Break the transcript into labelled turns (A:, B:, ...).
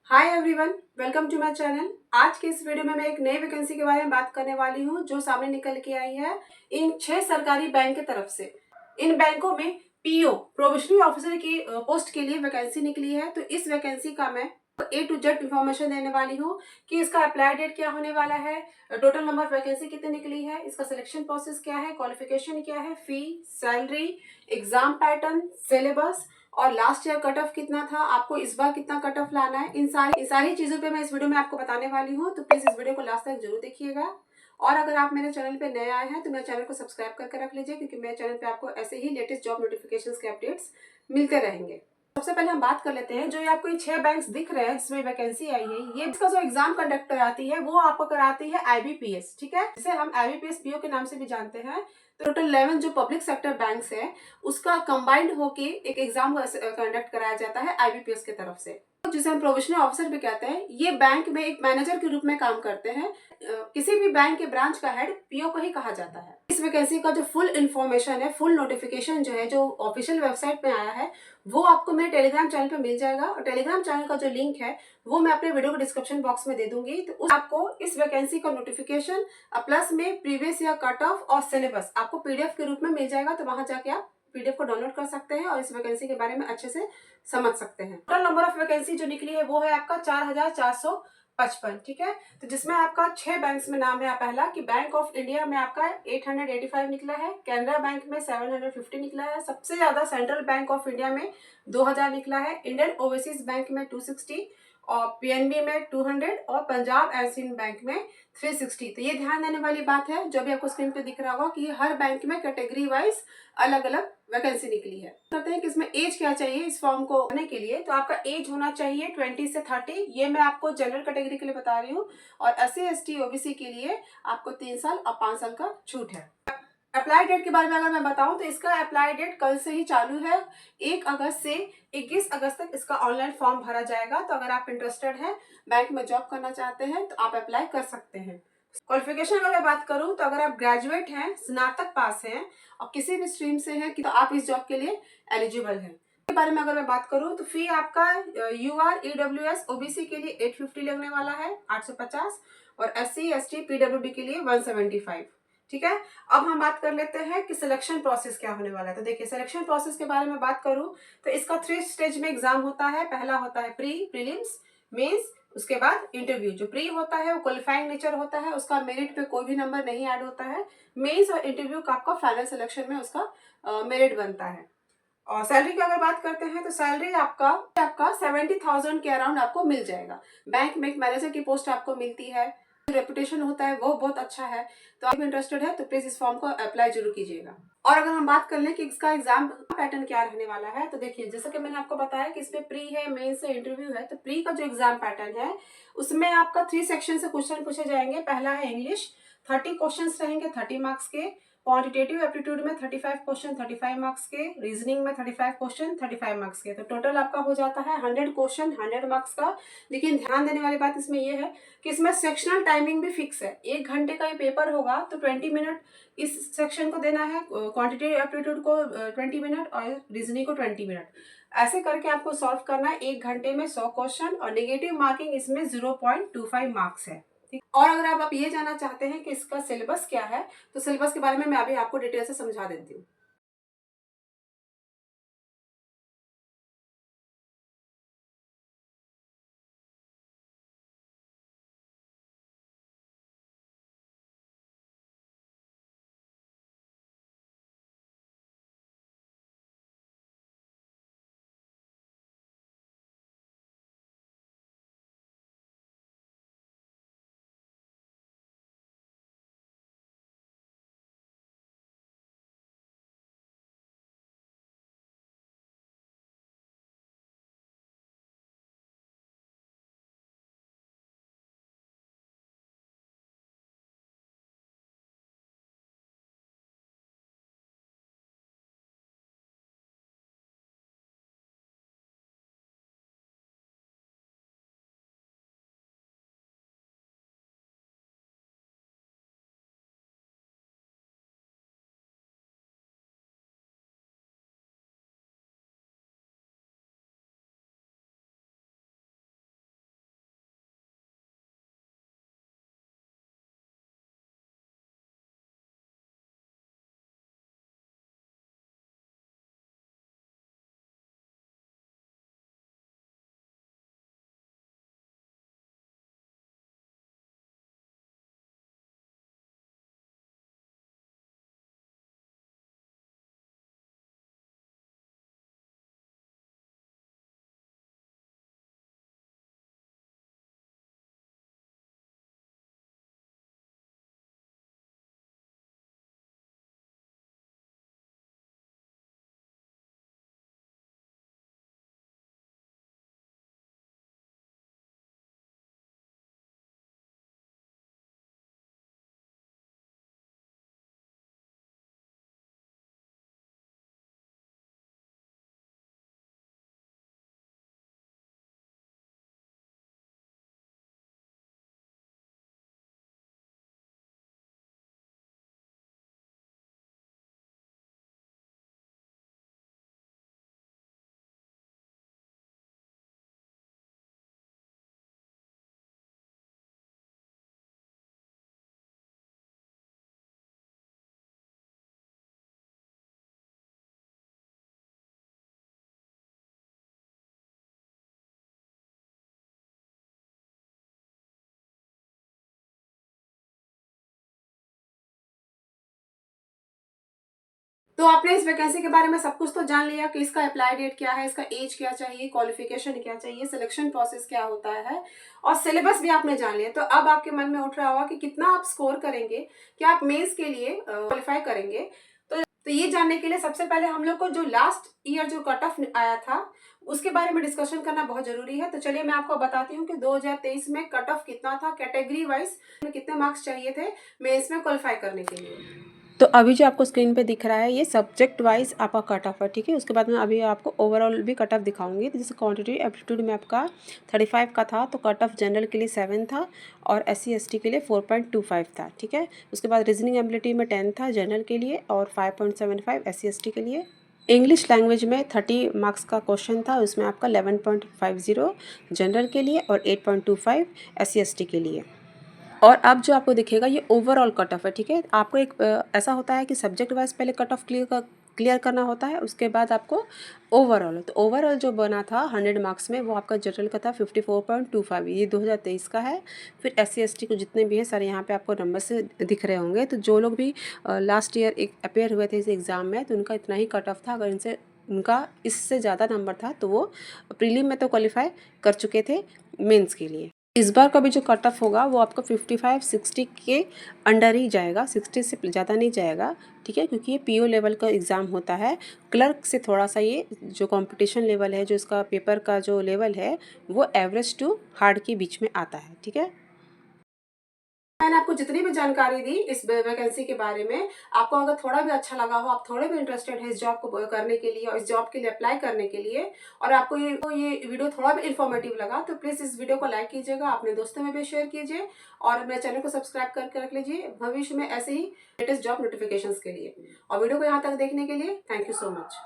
A: Hi everyone, welcome to my channel. आज के इस वीडियो में मैं एक नई वैकेंसी के बारे में बात करने वाली हूँ जो सामने निकल के आई है इन 6 सरकारी बैंक की तरफ से। इन बैंकों में पीओ प्रोबेशनरी ऑफिसर की पोस्ट के लिए वैकेंसी निकली है। तो इस वैकेंसी का मैं ए टू जेड इन्फॉर्मेशन देने वाली हूँ कि इसका अप्लाई डेट क्या होने वाला है, टोटल नंबर ऑफ वैकेंसी कितनी निकली है, इसका सिलेक्शन प्रोसेस क्या है, क्वालिफिकेशन क्या है, फी, सैलरी, एग्जाम पैटर्न, सिलेबस और लास्ट ईयर कट ऑफ कितना था, आपको इस बार कितना कट ऑफ लाना है। इन सारी चीजों पे मैं इस वीडियो में आपको बताने वाली हूँ। तो प्लीज इस वीडियो को लास्ट तक जरूर देखिएगा। और अगर आप मेरे चैनल पे नए आए हैं तो मेरे चैनल को सब्सक्राइब करके रख लीजिए, क्योंकि मेरे चैनल पे आपको ऐसे ही लेटेस्ट जॉब नोटिफिकेशंस के अपडेट्स मिलते रहेंगे। सबसे पहले हम बात कर लेते हैं, जो ये आपको ये 6 बैंक्स दिख रहे हैं जिसमें वैकेंसी आई है, ये इसका जो एग्जाम कंडक्ट कराती है वो आपको कराती है आईबीपीएस। ठीक है, जिसे हम आईबीपीएस पीओ के नाम से भी जानते हैं। तो टोटल 11 जो पब्लिक सेक्टर बैंक्स है उसका कंबाइंड होके एक एग्जाम कंडक्ट कराया जाता है आईबीपीएस की तरफ से, जिसे हम प्रोविजनल ऑफिसर भी कहते हैं। ये बैंक में एक मैनेजर के रूप में काम करते हैं। किसी भी बैंक के ब्रांच का हेड पीओ को ही कहा जाता है। इस वैकेंसी का जो फुल इन्फॉर्मेशन है, फुल नोटिफिकेशन जो है, जो ऑफिशियल वेबसाइट पे आया है, वो आपको मेरे टेलीग्राम चैनल पे मिल जाएगा। और टेलीग्राम चैनल का जो लिंक है वो मैं अपने वीडियो को डिस्क्रिप्शन बॉक्स में दे दूंगी। तो आपको इस वैकेंसी का नोटिफिकेशन प्लस में प्रीवियस ईयर कट ऑफ और सिलेबस आपको पीडीएफ के रूप में मिल जाएगा। तो वहां जाके आप पीडीएफ को डाउनलोड कर सकते हैं और इस वैकेंसी के बारे में अच्छे से समझ सकते हैं। टोटल नंबर ऑफ वैकेंसी जो निकली है वो है आपका 4455। ठीक है, तो जिसमें आपका 6 बैंक्स में नाम है। पहला कि बैंक ऑफ इंडिया में आपका 885 निकला है, कैनरा बैंक में 750 निकला है, सबसे ज्यादा सेंट्रल बैंक ऑफ इंडिया में 2000 निकला है, इंडियन ओवरसीज बैंक में 260 और पीएनबी में 200 और पंजाब एंड सिंध बैंक में 360। तो ये ध्यान देने वाली बात है, जो भी आपको स्क्रीन पे दिख रहा होगा, कि हर बैंक में कैटेगरी वाइज अलग अलग वैकेंसी निकली है। कहते हैं कि इसमें एज क्या चाहिए इस फॉर्म को भरने के लिए। तो आपका एज होना चाहिए 20 से 30। ये मैं आपको जनरल कैटेगरी के लिए बता रही हूँ। और एससी एसटी ओबीसी के लिए आपको 3 साल और 5 साल का छूट है। अप्लाई डेट के बारे में अगर मैं बताऊं तो इसका अप्लाई डेट कल से ही चालू है। 1 अगस्त से 21 अगस्त तक इसका ऑनलाइन फॉर्म भरा जाएगा। तो अगर आप इंटरेस्टेड हैं, बैंक में जॉब करना चाहते हैं, तो आप अप्लाई कर सकते हैं। क्वालिफिकेशन अगर मैं बात करूं तो अगर आप ग्रेजुएट हैं, स्नातक पास हैं और किसी भी स्ट्रीम से हैं, तो आप इस जॉब के लिए एलिजिबल हैं। के बारे में अगर मैं बात करूं तो फी आपका यूआर ईडब्ल्यूएस ओबीसी के लिए 850 लगने वाला है, 850, और एससी एसटी पीडब्ल्यूडी के लिए 175। ठीक है, अब हम बात कर लेते हैं कि सिलेक्शन प्रोसेस क्या होने वाला है। तो देखिए, सिलेक्शन प्रोसेस के बारे में बात करूं तो इसका 3 स्टेज में एग्जाम होता है। पहला होता है प्रीलिम्स, मेंस, उसके बाद इंटरव्यू। जो प्री होता है वो क्वालिफाइंग नेचर होता है, उसका मेरिट पे कोई भी नंबर नहीं ऐड होता है। मेंस और इंटरव्यू का आपका फाइनल सिलेक्शन में उसका मेरिट बनता है। और सैलरी की अगर बात करते हैं तो सैलरी आपका 70,000 के अराउंड आपको मिल जाएगा। बैंक में एक मैनेजर की पोस्ट आपको मिलती है, रेपुटेशन होता है वो बहुत अच्छा है। तो आप इंटरेस्टेड है तो प्लीज इस फॉर्म को अप्लाई जरूर कीजिएगा। और अगर हम बात कर लें कि इसका एग्जाम पैटर्न क्या रहने वाला है, तो देखिए, जैसा कि मैंने आपको बताया कि इसमें प्री है, मेंस है, इंटरव्यू है। तो प्री का जो एग्जाम पैटर्न है उसमें आपका 3 सेक्शन से क्वेश्चन पूछे जाएंगे। पहला है इंग्लिश, 30 क्वेश्चन रहेंगे 30 मार्क्स के। क्वांटिटेटिव एप्टीट्यूड में 35 क्वेश्चन 35 मार्क्स के। रीजनिंग में 35 क्वेश्चन 35 मार्क्स के। तो टोटल आपका हो जाता है 100 क्वेश्चन 100 मार्क्स का। लेकिन ध्यान देने वाली बात इसमें यह है कि इसमें सेक्शनल टाइमिंग भी फिक्स है। 1 घंटे का ये पेपर होगा तो 20 मिनट इस सेक्शन को देना है, क्वांटिटेटिव एप्टीट्यूड को 20 मिनट और रीजनिंग को 20 मिनट। ऐसे करके आपको सॉल्व करना है 1 घंटे में 100 क्वेश्चन, और नेगेटिव मार्किंग इसमें 0.25 मार्क्स है। और अगर आप ये जानना चाहते हैं कि इसका सिलेबस क्या है, तो सिलेबस के बारे में मैं अभी आपको डिटेल से समझा देती हूँ। तो आपने इस वैकेंसी के बारे में सब कुछ तो जान लिया कि इसका अप्लाई डेट क्या है, इसका एज क्या चाहिए, क्वालिफिकेशन क्या चाहिए, सिलेक्शन प्रोसेस क्या होता है और सिलेबस भी आपने जान लिया। तो अब आपके मन में उठ रहा होगा कि कितना आप स्कोर करेंगे, क्या आप मेंस के लिए क्वालिफाई करेंगे। तो ये जानने के लिए सबसे पहले हम लोग को जो लास्ट ईयर जो कट ऑफ आया था उसके बारे में डिस्कशन करना बहुत जरूरी है। तो चलिए मैं आपको बताती हूँ कि 2023 में कट ऑफ कितना था, कैटेगरी वाइज कितने मार्क्स चाहिए थे मेंस में क्वालिफाई करने के लिए। तो अभी जो आपको स्क्रीन पे दिख रहा है ये सब्जेक्ट वाइज आपका कट ऑफ है, ठीक है। उसके बाद में अभी आपको ओवरऑल भी कट ऑफ दिखाऊंगी। तो जैसे क्वांटिटी एप्टीट्यूड में आपका 35 का था, तो कट ऑफ जनरल के लिए 7 था और SC ST के लिए 4.25 था, ठीक है। उसके बाद रीजनिंग एबिलिटी में 10 था जनरल के लिए और 5.75 SC ST के लिए। इंग्लिश लैंग्वेज में 30 मार्क्स का क्वेश्चन था, उसमें आपका 11.50 जनरल के लिए और 8.25 SC ST के लिए। और अब जो आपको दिखेगा ये ओवरऑल कट ऑफ है, ठीक है। आपको एक ऐसा होता है कि सब्जेक्ट वाइज पहले कट ऑफ क्लियर करना होता है, उसके बाद आपको ओवरऑल। तो ओवरऑल जो बना था 100 मार्क्स में वो आपका जनरल का था 54.25, ये 2023 का है। फिर SC ST को जितने भी है सर यहाँ पे आपको नंबर से दिख रहे होंगे। तो जो लोग भी लास्ट ईयर एक अपेयर हुए थे इस एग्ज़ाम में तो उनका इतना ही कट ऑफ था। अगर इनसे उनका इससे ज़्यादा नंबर था तो वो प्रीलिम में तो क्वालिफाई कर चुके थे मेंस के लिए। इस बार का भी जो कट ऑफ होगा वो आपको 55-60 के अंडर ही जाएगा, 60 से ज़्यादा नहीं जाएगा, ठीक है। क्योंकि ये PO लेवल का एग्ज़ाम होता है। क्लर्क से थोड़ा सा ये जो कंपटीशन लेवल है, जो इसका पेपर का जो लेवल है वो एवरेज टू हार्ड के बीच में आता है, ठीक है। मैंने आपको जितनी भी जानकारी दी इस वैकेंसी के बारे में, आपको अगर थोड़ा भी अच्छा लगा हो, आप थोड़े भी इंटरेस्टेड है इस जॉब को करने के लिए और इस जॉब के लिए अप्लाई करने के लिए, और आपको ये वीडियो थोड़ा भी इन्फॉर्मेटिव लगा तो प्लीज़ इस वीडियो को लाइक कीजिएगा, अपने दोस्तों में भी शेयर कीजिए और मेरे चैनल को सब्सक्राइब करके रख लीजिए भविष्य में ऐसे ही लेटेस्ट जॉब नोटिफिकेशन के लिए। और वीडियो को यहाँ तक देखने के लिए थैंक यू सो मच।